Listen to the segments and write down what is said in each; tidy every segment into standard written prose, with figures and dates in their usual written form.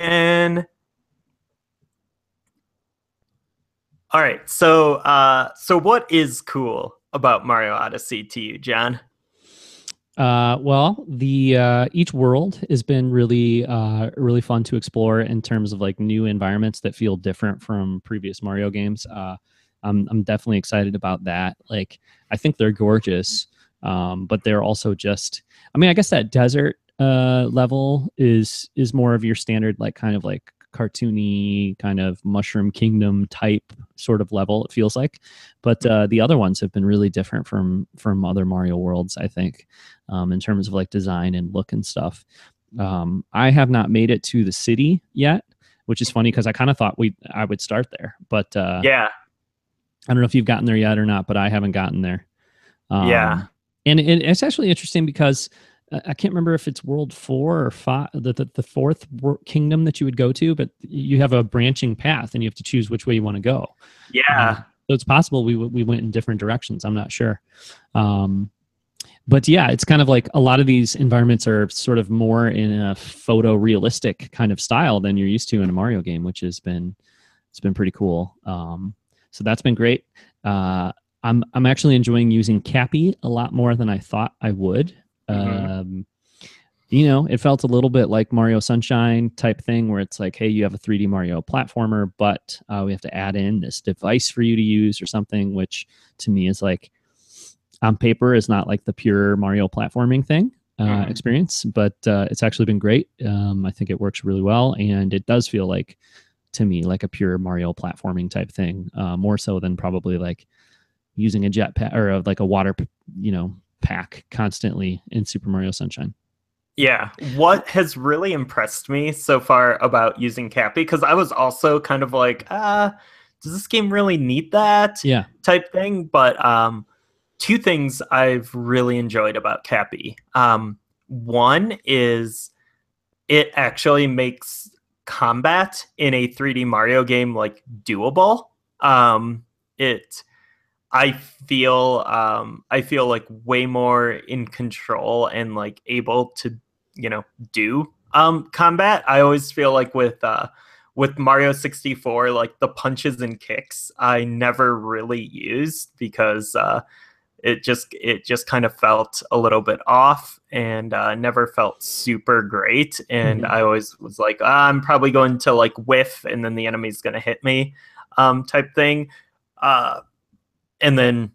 And all right, so what is cool about Mario Odyssey to you, John? Well, the each world has been really fun to explore in terms of like new environments that feel different from previous Mario games. I'm definitely excited about that. Like, I think they're gorgeous, but they're also just. I mean, I guess that desert level is more of your standard, like kind of like cartoony kind of Mushroom Kingdom type sort of level. It feels like, but the other ones have been really different from other Mario worlds, I think, in terms of like design and look and stuff. I have not made it to the city yet, which is funny because I kind of thought I would start there, but Yeah, I don't know if you've gotten there yet or not. But I haven't gotten there. yeah, Um, and it's actually interesting because I can't remember if it's World Four or five, the fourth kingdom that you would go to, but you have a branching path and you have to choose which way you want to go. yeah, So it's possible we went in different directions. I'm not sure. Um, but yeah, it's kind of like a lot of these environments are sort of more in a photorealistic kind of style than you're used to in a Mario game, which has been it's been pretty cool. So that's been great. Uh, I'm actually enjoying using Cappy a lot more than I thought I would. hmm Um, it felt a little bit like Mario Sunshine type thing where it's like, hey, you have a 3D Mario platformer, but we have to add in this device for you to use or something, which to me is like on paper is not like the pure Mario platforming thing hmm experience, but it's actually been great. I think it works really well, and it does feel like to me like a pure Mario platforming type thing, more so than probably like using a jetpack or like a water, pack constantly in Super Mario Sunshine. yeah. What has really impressed me so far about using Cappy, because I was also kind of like, does this game really need that Yeah. type thing? But two things I've really enjoyed about Cappy. One is it actually makes combat in a 3D Mario game like doable. It I feel like way more in control and like able to, do combat. I always feel like with Mario 64, like the punches and kicks I never really used because it just kind of felt a little bit off and never felt super great. And Mm-hmm. I always was like, I'm probably going to like whiff and then the enemy's going to hit me, type thing. Uh, and then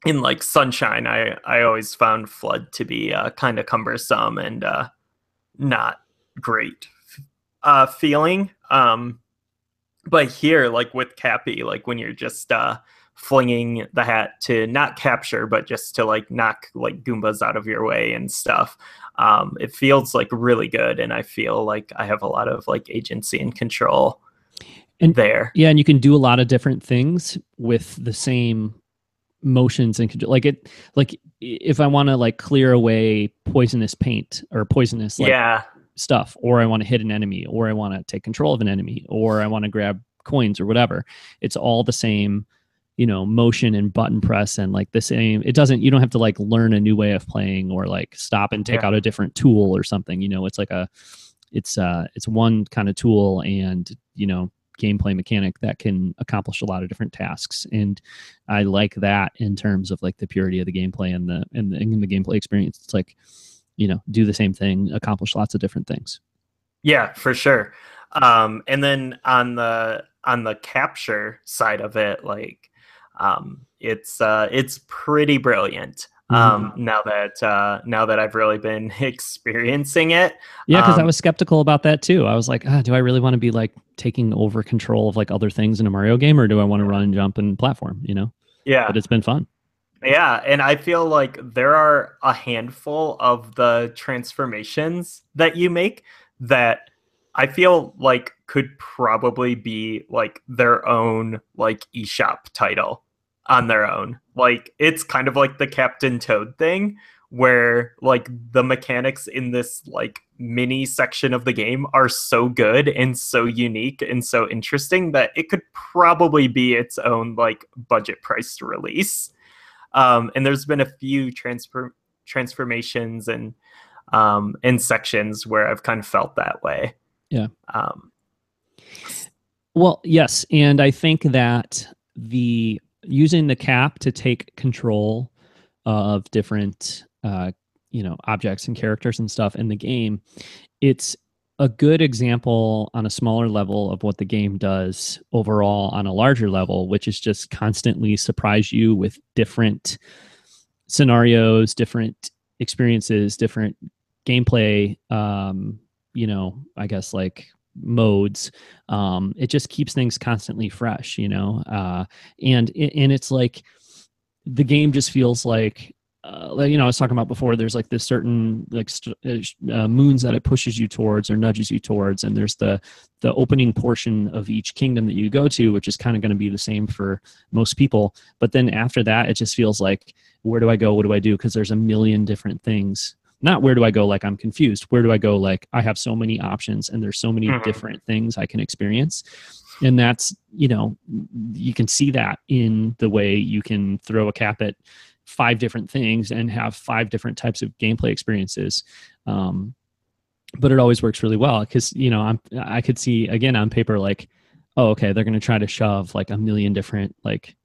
in like Sunshine, I always found Flood to be kind of cumbersome and not great feeling. But here, like with Cappy, like when you're just flinging the hat to not capture, but just to like knock like Goombas out of your way and stuff, it feels like really good, and I feel like I have a lot of like agency and control And there. yeah, and you can do a lot of different things with the same motions and control. Like it, like if I want to like clear away poisonous paint or poisonous like Yeah, stuff, or I want to hit an enemy, or I want to take control of an enemy, or I want to grab coins or whatever. It's all the same, motion and button press and like the same. It doesn't, you don't have to like learn a new way of playing or like stop and take yeah, out a different tool or something. It's like it's one kind of tool and, gameplay mechanic that can accomplish a lot of different tasks. And I like that in terms of like the purity of the gameplay and the gameplay experience. It's like, do the same thing, accomplish lots of different things. yeah, for sure. And then on the capture side of it, like it's pretty brilliant. Mm-hmm. Now that I've really been experiencing it. Yeah, because I Um, was skeptical about that too. I was like, do I really want to be like taking over control of like other things in a Mario game, or do I want to run and jump and platform? yeah, But it's been fun. yeah, and I feel like there are a handful of the transformations that you make that I feel like could probably be like their own like eShop title on their own. Like it's kind of like the Captain Toad thing where like the mechanics in this like mini section of the game are so good and so unique and so interesting that it could probably be its own like budget priced release. And there's been a few transformations and sections where I've kind of felt that way. Yeah. Um, Well, yes, and I think that the using the cap to take control of different objects and characters and stuff in the game, it's a good example on a smaller level of what the game does overall on a larger level, which is just constantly surprise you with different scenarios, different experiences, different gameplay, I guess like modes. It just keeps things constantly fresh, and it's like the game just feels like I was talking about before. There's like this certain moons that it pushes you towards or nudges you towards, and there's the opening portion of each kingdom that you go to, which is kind of going to be the same for most people. But then after that, it just feels like, where do I go? What do I do? Because there's a million different things. Not where do I go like I'm confused. Where do I go like I have so many options and there's so many mhm. different things I can experience. And that's, you can see that in the way you can throw a cap at 5 different things and have 5 different types of gameplay experiences. But it always works really well because, I could see again on paper, like, oh, okay, they're going to try to shove like a million different, like,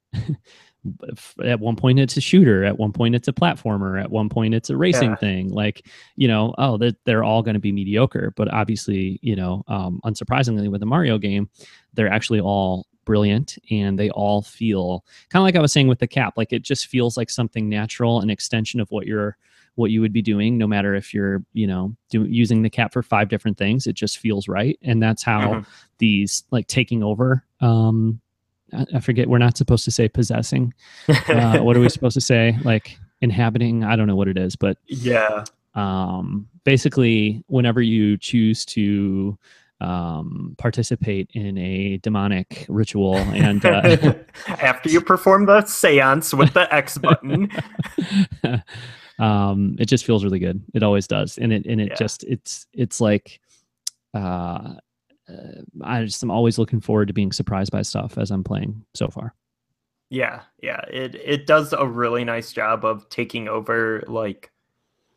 at one point it's a shooter, at one point it's a platformer, at one point it's a racing Yeah. thing, like, oh, they're all going to be mediocre. But obviously, unsurprisingly with the Mario game, they're actually all brilliant, and they all feel kind of like I was saying with the cap, like it just feels like something natural, an extension of what you would be doing, no matter if you're using the cap for 5 different things. It just feels right. And that's how Mhm. these, like, taking over, I forget, we're not supposed to say possessing. What are we supposed to say? Like inhabiting? I don't know what it is, but Yeah. basically, whenever you choose to participate in a demonic ritual, and After you perform the seance with the X button. it just feels really good. It always does, and it Yeah. just it's like uh, I'm always looking forward to being surprised by stuff as I'm playing so far. Yeah. Yeah. It does a really nice job of taking over like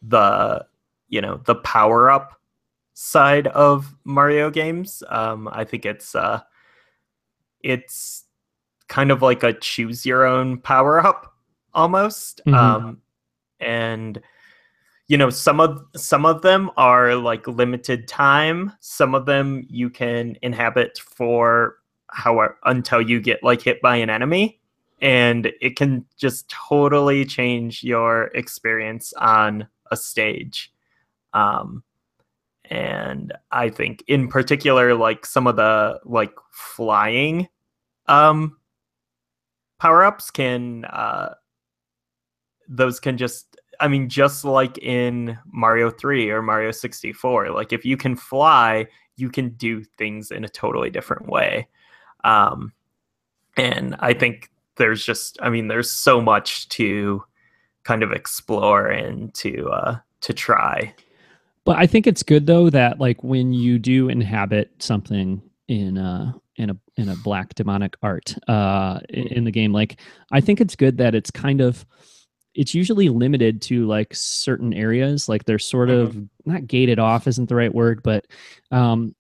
the the power up side of Mario games. I think it's kind of like a choose your own power up almost. Mm-hmm. And some of them are like limited time. Some of them you can inhabit for however until you get like hit by an enemy, and it can just totally change your experience on a stage. Um, and I think in particular, like some of the like flying um power ups can those can just, I mean, just like in Mario 3 or Mario 64, like if you can fly, you can do things in a totally different way. Um, and I think I mean, there's so much to kind of explore and to try. But I think it's good though that, like, when you do inhabit something in a black demonic art in the game, like, I think it's good that it's usually limited to like certain areas. Like they're sort Mm-hmm. of not gated off isn't the right word, but I'm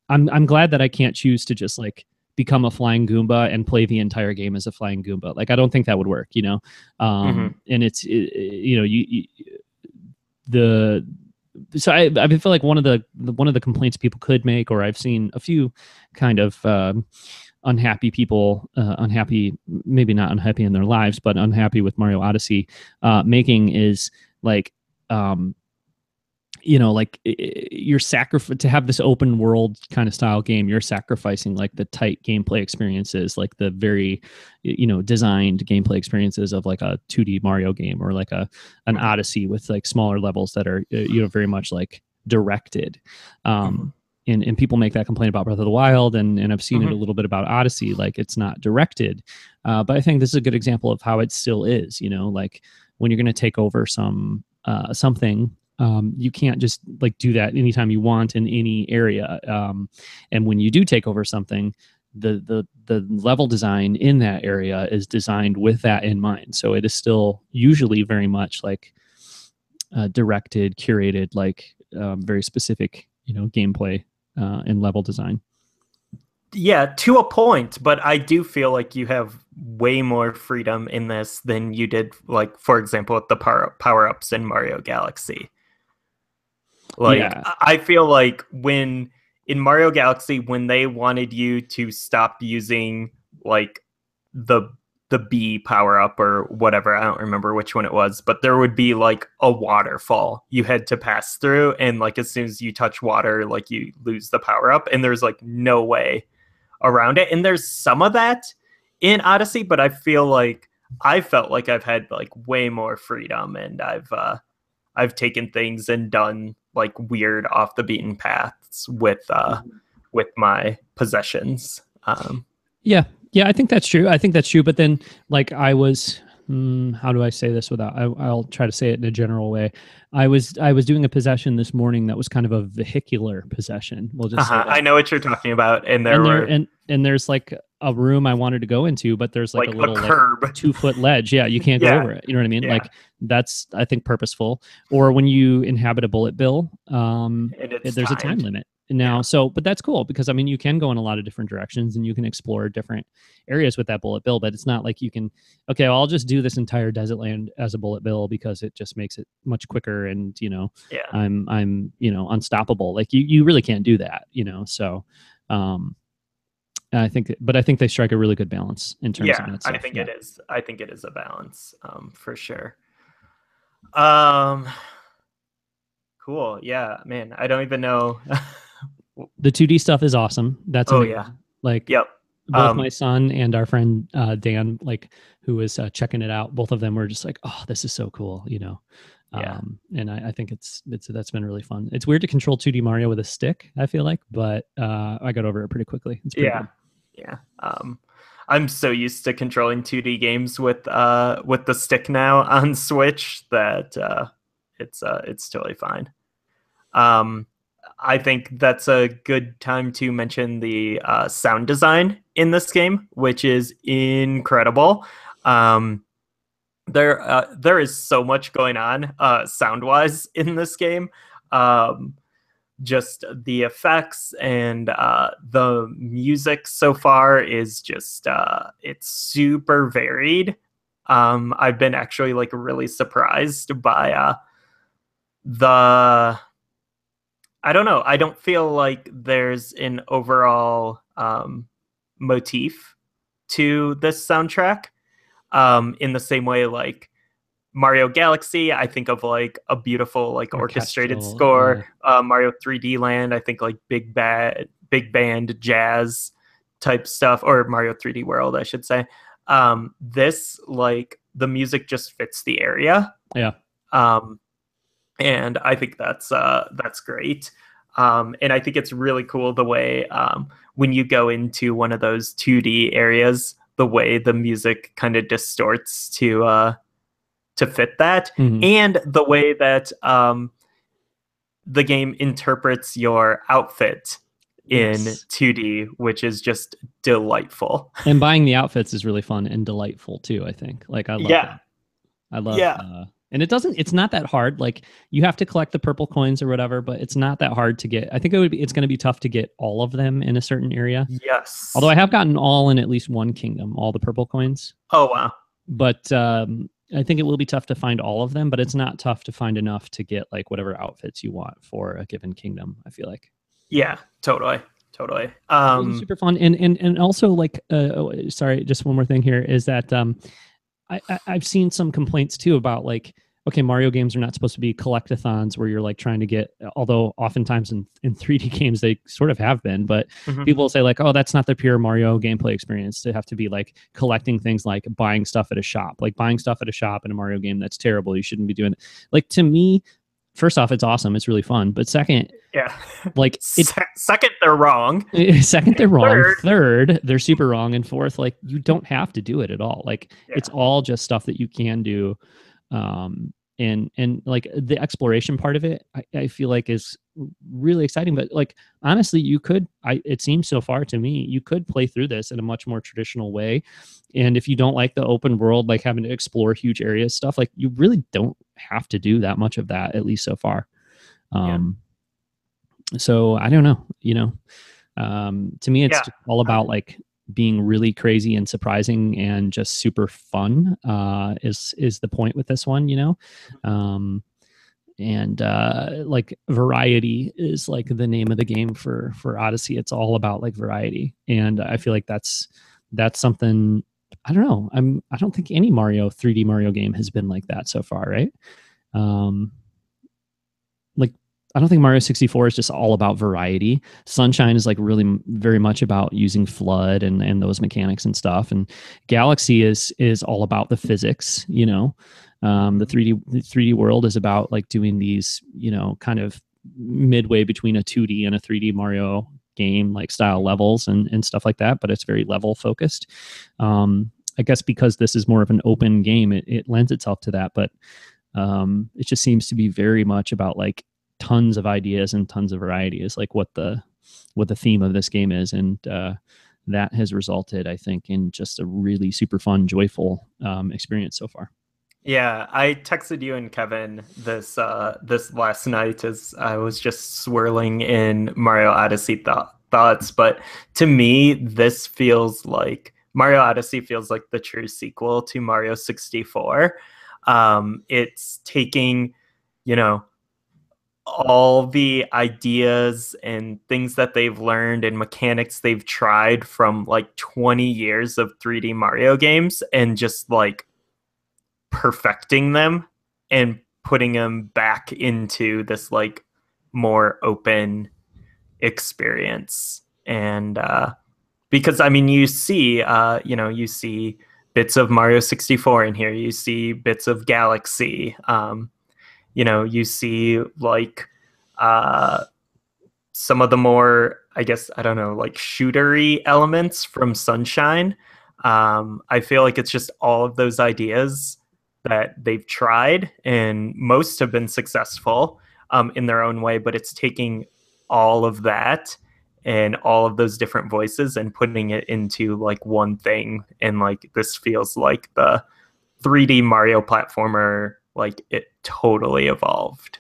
glad that I can't choose to just like become a flying Goomba and play the entire game as a flying Goomba. Like I don't think that would work, Mm-hmm. and you the so I feel like one of the complaints people could make, or I've seen a few kind of unhappy people, unhappy, maybe not unhappy in their lives, but unhappy with Mario Odyssey making, is like, um, like you're sacrifice to have this open world kind of style game. You're sacrificing like the tight gameplay experiences, like the very, designed gameplay experiences of like a 2D Mario game, or like an Mm-hmm. Odyssey with like smaller levels that are, very much like directed. Mm-hmm. And people make that complaint about Breath of the Wild, and I've seen it a Mm-hmm. little bit about Odyssey, like it's not directed. But I think this is a good example of how it still is. Like when you're going to take over something, you can't just like do that anytime you want in any area. And when you do take over something, the level design in that area is designed with that in mind. So it is still usually very much like directed, curated, like very specific, gameplay in level design. Yeah, to a point, but I do feel like you have way more freedom in this than you did, like, for example, with the power-ups in Mario Galaxy. Like, Yeah. I feel like when in Mario Galaxy, when they wanted you to stop using like the the B power up or whatever, I don't remember which one it was, but there would be like a waterfall you had to pass through, and like as soon as you touch water, like you lose the power up, and there's like no way around it. And there's some of that in Odyssey, but I felt like I've had like way more freedom, and I've taken things and done like weird off the beaten paths with my possessions. Yeah. Yeah, I think that's true. I think that's true. But then, like, I was, how do I say this without? I'll try to say it in a general way. I was doing a possession this morning that was kind of a vehicular possession. We'll just say that. I know what you're talking about, and there's like a room I wanted to go into, but there's like a little curb, like 2-foot ledge. Yeah, you can't go over it. You know what I mean? Yeah. Like that's, I think, purposeful. Or when you inhabit a bullet bill, there's a time limit now. Yeah. So, but that's cool because I mean, you can go in a lot of different directions and you can explore different areas with that bullet bill. But it's not like you can, okay, well, I'll just do this entire desert land as a bullet bill because it just makes it much quicker and I'm unstoppable. Like you really can't do that. So. I think they strike a really good balance in terms of that stuff. I think it is. I think it is a balance, for sure. Cool. Yeah, man. I don't even know. The 2D stuff is awesome. That's amazing. Yeah. Like, yep. Both my son and our friend Dan, like, who was checking it out, both of them were just like, "Oh, this is so cool," Yeah. And I think that's been really fun. It's weird to control 2D Mario with a stick, I feel like, but I got over it pretty quickly. It's pretty good. Yeah. I'm so used to controlling 2D games with the stick now on Switch that it's totally fine. I think that's a good time to mention the sound design in this game, which is incredible. There is so much going on sound-wise in this game. Just the effects and the music so far is just it's super varied. I've been actually like really surprised by I don't know. I don't feel like there's an overall motif to this soundtrack. In the same way, like Mario Galaxy, I think of like a beautiful, like orchestrated score. Yeah. Mario 3D Land, I think like big band jazz type stuff, or Mario 3D World, I should say. This, like, the music just fits the area. Yeah. And I think that's great. And I think it's really cool the way when you go into one of those 2D areas, the way the music kind of distorts to fit that, and the way that the game interprets your outfit in 2D, which is just delightful. And buying the outfits is really fun and delightful too, I think. Like, I love that. I love and it's not that hard. Like, you have to collect the purple coins or whatever, but it's not that hard to get. I think it's going to be tough to get all of them in a certain area. Yes. Although I have gotten all in at least one kingdom, all the purple coins. Oh, wow. But I think it will be tough to find all of them, but it's not tough to find enough to get like whatever outfits you want for a given kingdom, I feel like. Yeah, totally. Really super fun. And also, like, sorry, just one more thing here is that I've seen some complaints too about, like, okay, Mario games are not supposed to be collectathons where you're like trying to get, although oftentimes in 3D games they sort of have been, but people will say like, oh, that's not the pure Mario gameplay experience to have to be like collecting things, like buying stuff at a shop. Like, buying stuff at a shop in a Mario game, that's terrible. You shouldn't be doing it. Like, to me, first off, it's awesome. It's really fun. But second, like, second, they're wrong. Second, they're wrong. Third, they're super wrong. And fourth, like, you don't have to do it at all. Like, it's all just stuff that you can do. And like the exploration part of it, I feel like is really exciting. But like, honestly, it seems so far to me, you could play through this in a much more traditional way. And if you don't like the open world, like having to explore huge areas stuff, like, you really don't have to do that much of that, at least so far. So I don't know, to me, it's Yeah. just all about like being really crazy and surprising and just super fun, is the point with this one, um, and like variety is like the name of the game for Odyssey. It's all about like variety, and I feel like that's something. I don't know. I don't think any 3D Mario game has been like that so far, right? Um, like I don't think Mario 64 is just all about variety. Sunshine is like really very much about using flood and those mechanics and stuff. And Galaxy is all about the physics, The 3D world is about like doing these, kind of midway between a 2D and a 3D Mario game like style levels and stuff like that, but it's very level focused. I guess because this is more of an open game, it lends itself to that, but it just seems to be very much about like tons of ideas and tons of variety is like what the theme of this game is, and that has resulted, I think, in just a really super fun, joyful experience so far. Yeah, I texted you and Kevin this last night as I was just swirling in Mario Odyssey thoughts, but to me this feels like Mario Odyssey feels like the true sequel to Mario 64. It's taking, you know, all the ideas and things that they've learned and mechanics they've tried from like 20 years of 3D Mario games and just like perfecting them and putting them back into this like more open experience. And because I mean you see bits of Mario 64 in here, you see bits of Galaxy, you see like uh some of the more, I guess, I don't know, like shootery elements from Sunshine. I feel like it's just all of those ideas that they've tried, and most have been successful in their own way, but it's taking all of that and all of those different voices and putting it into like one thing. And like this feels like the 3D Mario platformer, like it totally evolved.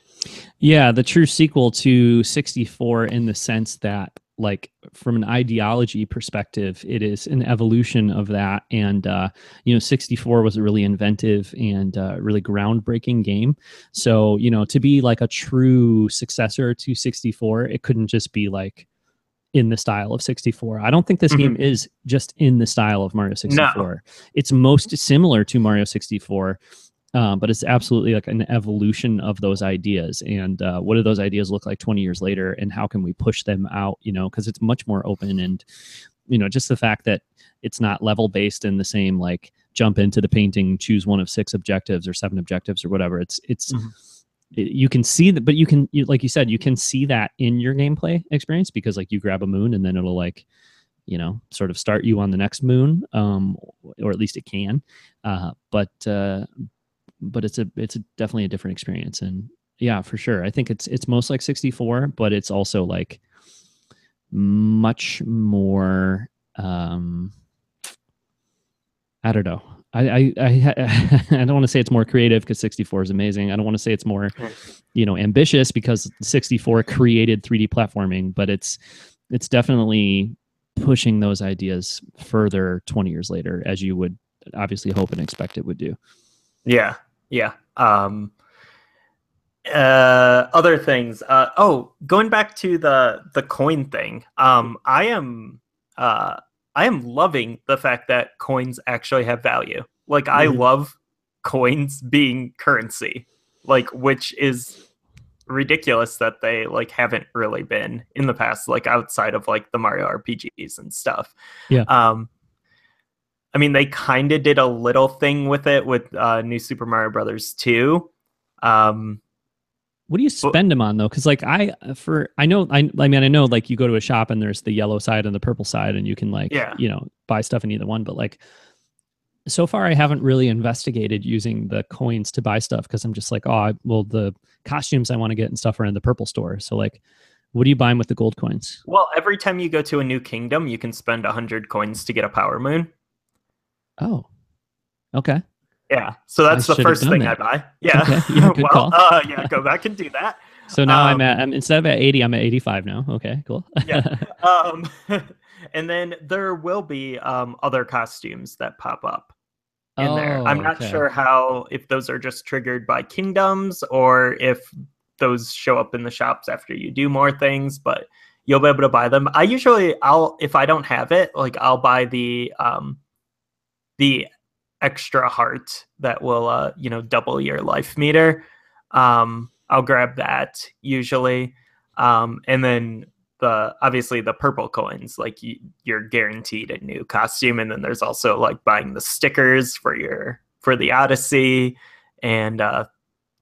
Yeah, the true sequel to 64 in the sense that, like, from an ideology perspective, it is an evolution of that. And, 64 was a really inventive and really groundbreaking game. So, to be like a true successor to 64, it couldn't just be like in the style of 64. I don't think this game Mhm. is just in the style of Mario No. 64. It's most similar to Mario 64, but it's absolutely like an evolution of those ideas. And what do those ideas look like 20 years later, and how can we push them out? Because it's much more open, and just the fact that it's not level based in the same like jump into the painting, choose one of 6 objectives or 7 objectives or whatever. Mhm. You can see that, but like you said, you can see that in your gameplay experience, because like you grab a moon and then it'll like sort of start you on the next moon, or at least it can. But it's definitely a different experience. And yeah, for sure, I think it's most like 64, but it's also like much more, I don't know. I don't want to say it's more creative, because 64 is amazing. I don't want to say it's more, ambitious, because 64 created 3D platforming, but it's definitely pushing those ideas further 20 years later, as you would obviously hope and expect it would do. Yeah, yeah. Other things. Going back to the coin thing. Uh, I am loving the fact that coins actually have value. Like I Mm-hmm. love coins being currency. Like which is ridiculous that they like haven't really been in the past, like outside of like the Mario RPGs and stuff. Yeah. Um, I mean, they kind of did a little thing with it with New Super Mario Brothers 2. Um, What do you but spend them on though? Because like I know like you go to a shop and there's the yellow side and the purple side, and you can like yeah, buy stuff in either one. But like so far, I haven't really investigated using the coins to buy stuff, because I'm just like, well, the costumes I want to get and stuff are in the purple store. So like, what are you buying with the gold coins? well, every time you go to a new kingdom, you can spend 100 coins to get a power moon. Oh, okay. Yeah, so I that's the should have first done thing I that. buy. Yeah, Okay, yeah, good well, call. yeah, go back and do that. So now Um, instead of at 80, I'm at 85 now. Okay, cool. yeah. Um, and then there will be other costumes that pop up in there. I'm Oh, not okay. sure how, if those are just triggered by kingdoms or if those show up in the shops after you do more things, but you'll be able to buy them. I'll if I don't have it, like I'll buy the extra heart that will double your life meter. I'll grab that usually. And then obviously the purple coins, like you're guaranteed a new costume. And then there's also like buying the stickers for the Odyssey, and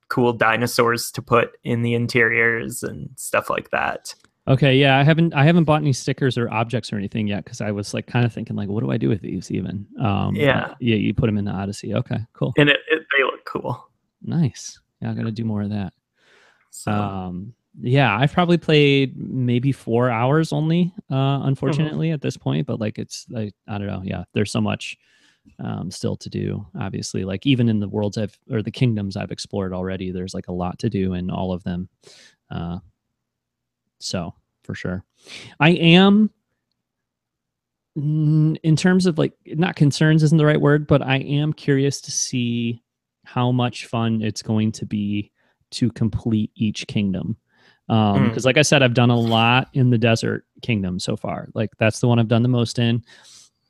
cool dinosaurs to put in the interiors and stuff like that. Okay, yeah, I haven't bought any stickers or objects or anything yet because I was like kind of thinking like, what do I do with these even? But Yeah, yeah, you put them in the Odyssey. Okay, cool, and they look cool. nice. Yeah, I got to do more of that. So Um, yeah, I've probably played maybe 4 hours only, mhm. unfortunately at this point. But like, it's like I don't know. Yeah, there's so much still to do. Obviously, like even in the worlds or the kingdoms I've explored already, there's like a lot to do in all of them. Uh, so for sure, I am in terms of like not concerns isn't the right word, but I am curious to see how much fun it's going to be to complete each kingdom. Because Mm. like I said, I've done a lot in the desert kingdom so far. Like that's the one I've done the most in.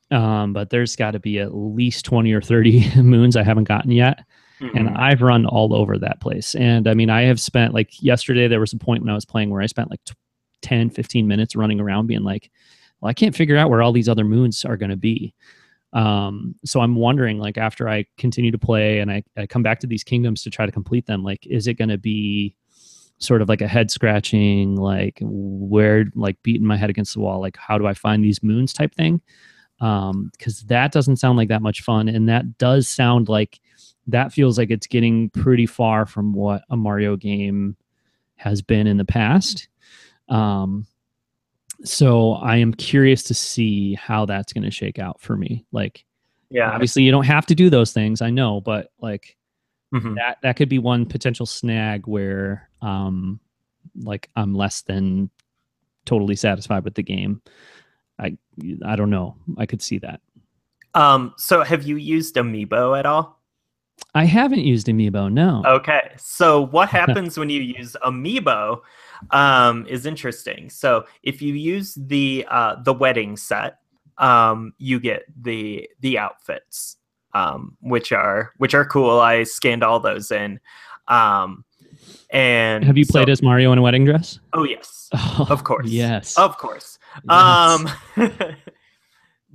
But there's got to be at least 20 or 30 moons I haven't gotten yet. And Mhm. I've run all over that place. And I mean, I have spent like yesterday, there was a point when I was playing where I spent like 10, 15 minutes running around being like, well, I can't figure out where all these other moons are going to be. So I'm wondering, like, after I continue to play and I come back to these kingdoms to try to complete them, like, is it going to be sort of like a head scratching, like, where, like, beating my head against the wall, like, how do I find these moons type thing? Because that doesn't sound like that much fun. And that does sound like that feels like it's getting pretty far from what a Mario game has been in the past. Um, so I am curious to see how that's going to shake out for me. Like, Yeah. obviously, you don't have to do those things, I know, but like Mhm. that could be one potential snag where, like I'm less than totally satisfied with the game. I I don't know. I could see that. So have you used Amiibo at all? I haven't used Amiibo. No. Okay. So what happens when you use Amiibo is interesting. So if you use the wedding set, you get the outfits, which are cool. I scanned all those in. Um, Have and you so played as Mario in a wedding dress? oh yes, of Oh, course. yes. Of course. Yes. Um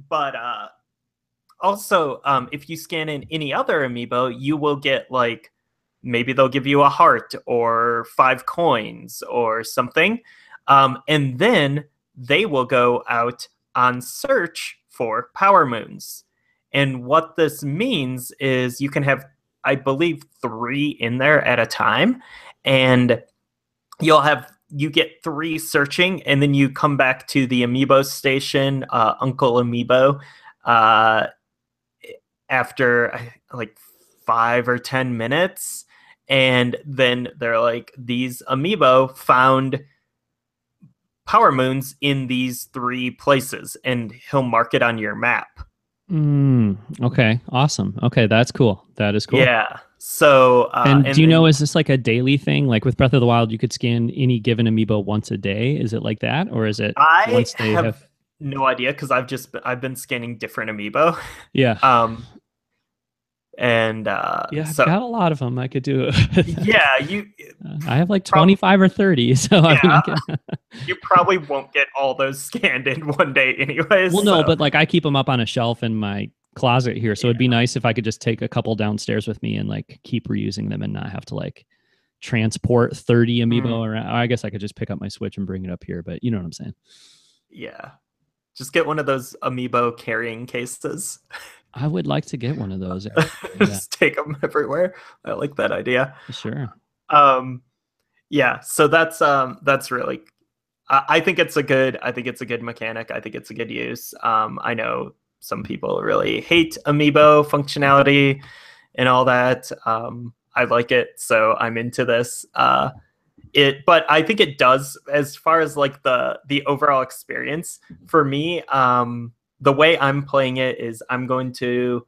but also, if you scan in any other amiibo, you will get like maybe they'll give you a heart or 5 coins or something. And then they will go out on search for power moons. And what this means is you can have, I believe, 3 in there at a time. And you get 3 searching, and then you come back to the amiibo station, Uncle Amiibo, uh, after like 5 or 10 minutes, and then they're like, these amiibo found power moons in these 3 places, and he'll mark it on your map. Okay. Awesome. Okay, that's cool. That is cool. Yeah. So And do and you know, then is this like a daily thing? Like with Breath of the Wild, you could scan any given amiibo once a day. Is it like that, or is it I once they have? have no idea because I've been scanning different amiibo. Yeah, um and yeah. I've so got a lot of them. I could do it. yeah, you I have like probably 25 or 30. So I mean, I yeah, can. you probably won't get all those scanned in one day anyways. Well, no, So but like I keep them up on a shelf in my closet here. So it'd be yeah, nice if I could just take a couple downstairs with me and like keep reusing them and not have to like transport 30 amiibo mm, around. I guess I could just pick up my Switch and bring it up here, but you know what I'm saying. yeah. Just get one of those amiibo carrying cases. I would like to get one of those, actually. Yeah, Just take them everywhere. I like that idea. sure. Um, yeah. So that's really. I think it's a good mechanic. I think it's a good use. I know some people really hate amiibo functionality and all that. I like it, so I'm into this. But I think it does, as far as like the overall experience for me. The way I'm playing it is I'm going to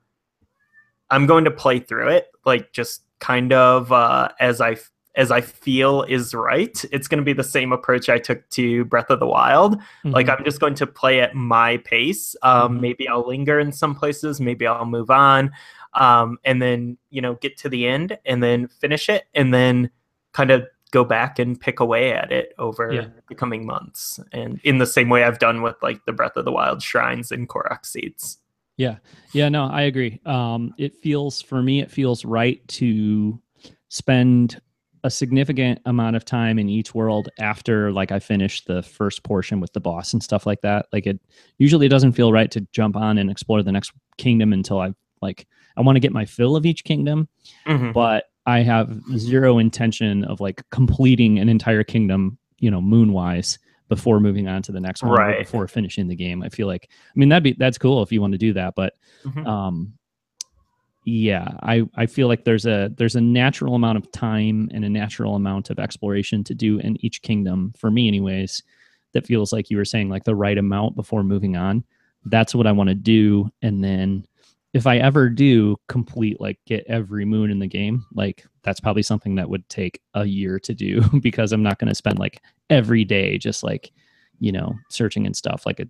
play through it, like just kind of as I feel is right. It's going to be the same approach I took to Breath of the Wild. Like Mm-hmm. I'm just going to play at my pace. Mm-hmm. Maybe I'll linger in some places. Maybe I'll move on, and then get to the end and then finish it, and then kind of go back and pick away at it Yeah. over the coming months. And in the same way I've done with like the Breath of the Wild shrines and Korok seeds. Yeah. Yeah, no, I agree. It feels for me, it feels right to spend a significant amount of time in each world after like I finish the first portion with the boss and stuff like that. Like it usually doesn't feel right to jump on and explore the next kingdom until I want to get my fill of each kingdom, Hmm. but I have zero intention of like completing an entire kingdom, moonwise before moving on to the next one or Right. before finishing the game. I feel like, I mean, that's cool if you want to do that, but Hmm. um, yeah, I feel like there's a natural amount of time and a natural amount of exploration to do in each kingdom for me, anyways. That feels like you were saying like the right amount before moving on. That's what I want to do, and then if I ever do complete like get every moon in the game, like that's probably something that would take a year to do because I'm not going to spend like every day just like searching and stuff like it.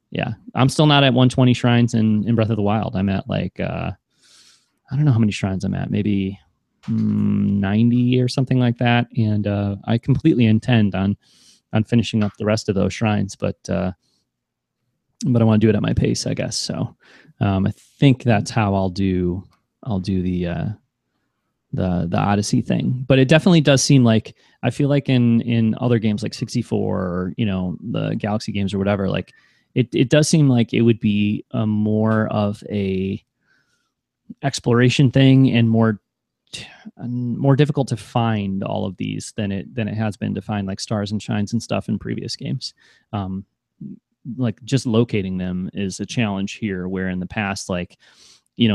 Yeah, I'm still not at 120 shrines in Breath of the Wild. I'm at like I don't know how many shrines I'm at, maybe 90 or something like that. And I completely intend on finishing up the rest of those shrines, but I want to do it at my pace, I guess. So I think that's how I'll do the Odyssey thing. But it definitely does seem like I feel like in other games like 64 or the Galaxy games or whatever, like it does seem like it would be a more of a exploration thing and more difficult to find all of these than it has been to find like stars and shines and stuff in previous games. Um, like just locating them is a challenge here, where in the past, like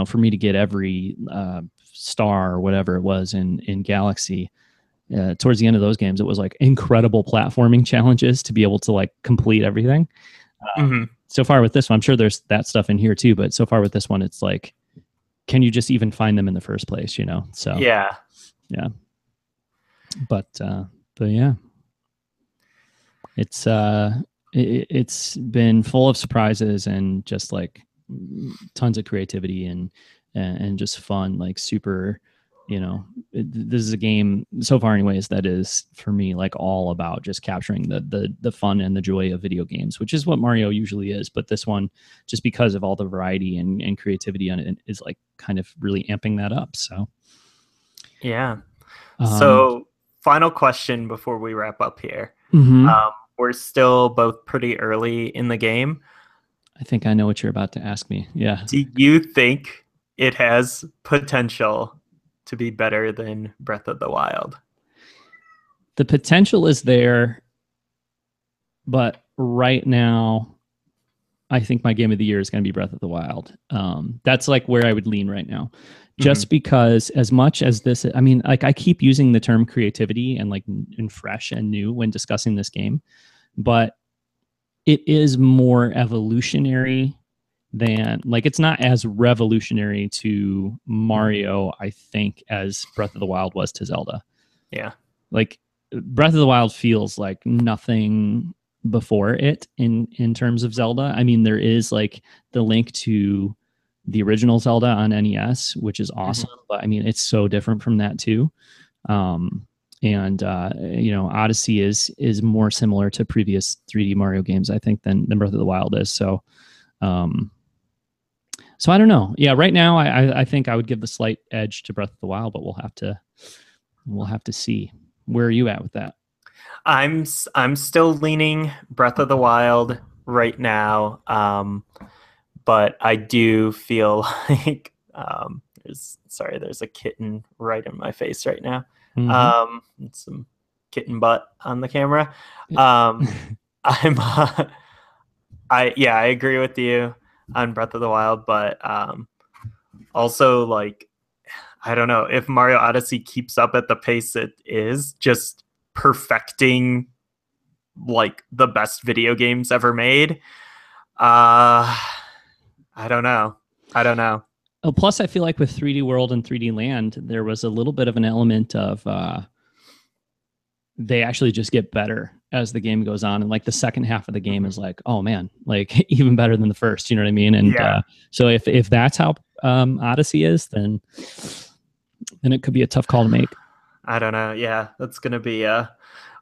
for me to get every star or whatever it was in Galaxy, towards the end of those games, it was like incredible platforming challenges to be able to like complete everything. Hmm. So far with this one, I'm sure there's that stuff in here too, but so far with this one, it's like, can you just even find them in the first place? So Yeah. yeah, but yeah, it's it's been full of surprises and just like tons of creativity and just fun, like super. This is a game so far, anyways, that is for me like all about just capturing the fun and the joy of video games, which is what Mario usually is. But this one, just because of all the variety and creativity on it, is like kind of really amping that up. So, Yeah. um, So, final question before we wrap up here. mhm. We're still both pretty early in the game. I think I know what you're about to ask me. Yeah, Do you think it has potential to be better than Breath of the Wild? the potential is there, but right now, I think my game of the year is going to be Breath of the Wild. That's like where I would lean right now, Hmm. just because as much as this, I mean, like I keep using the term creativity and like and fresh and new when discussing this game, but it is more evolutionary than like it's not as revolutionary to Mario, I think, as Breath of the Wild was to Zelda. Yeah. Like Breath of the Wild feels like nothing before it in terms of Zelda. I mean, there is like the link to the original Zelda on NES, which is awesome, Hmm. but I mean, it's so different from that too. Um, and Odyssey is more similar to previous 3D Mario games, I think, than Breath of the Wild is. Um, so I don't know. Yeah, right now I think I would give the slight edge to Breath of the Wild, but we'll have to see. Where are you at with that? I'm still leaning Breath of the Wild right now, but I do feel like there's a kitten right in my face right now. Mm-hmm. Some kitten butt on the camera. Um, I'm I agree with you on Breath of the Wild, but also like I don't know if Mario Odyssey keeps up at the pace it is. Just perfecting like the best video games ever made. I don't know. I don't know. Oh, plus, I feel like with 3D World and 3D Land, there was a little bit of an element of they actually just get better as the game goes on, and like the second half of the game is like, oh man, like even better than the first. You know what I mean? And so if that's how Odyssey is, then it could be a tough call to make. I don't know. Yeah, that's gonna be a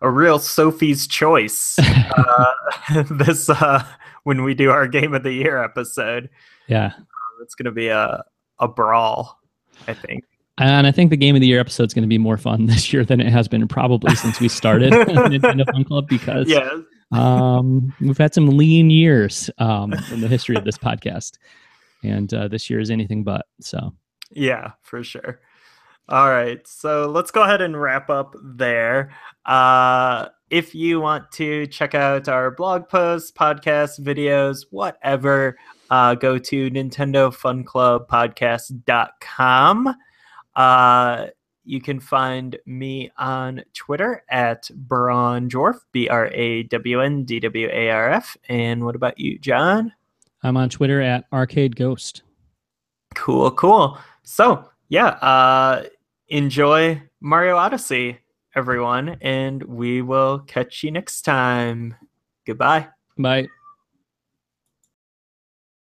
real Sophie's choice. This when we do our Game of the Year episode. Yeah, it's gonna be a brawl, I think. And I think the Game of the Year episode is going to be more fun this year than it has been probably since we started Nintendo Fun Club, because we've had some lean years in the history of this podcast, and this year is anything but. So yeah, for sure. All right, so let's go ahead and wrap up there. If you want to check out our blog posts, podcasts, videos, whatever, go to nintendofunclubpodcast.com. You can find me on Twitter at Brawndwarf, BRAWNDWARF. And what about you, John? I'm on Twitter at Arcade Ghost. Cool. So yeah, enjoy Mario Odyssey, everyone, and we will catch you next time. Goodbye. Bye.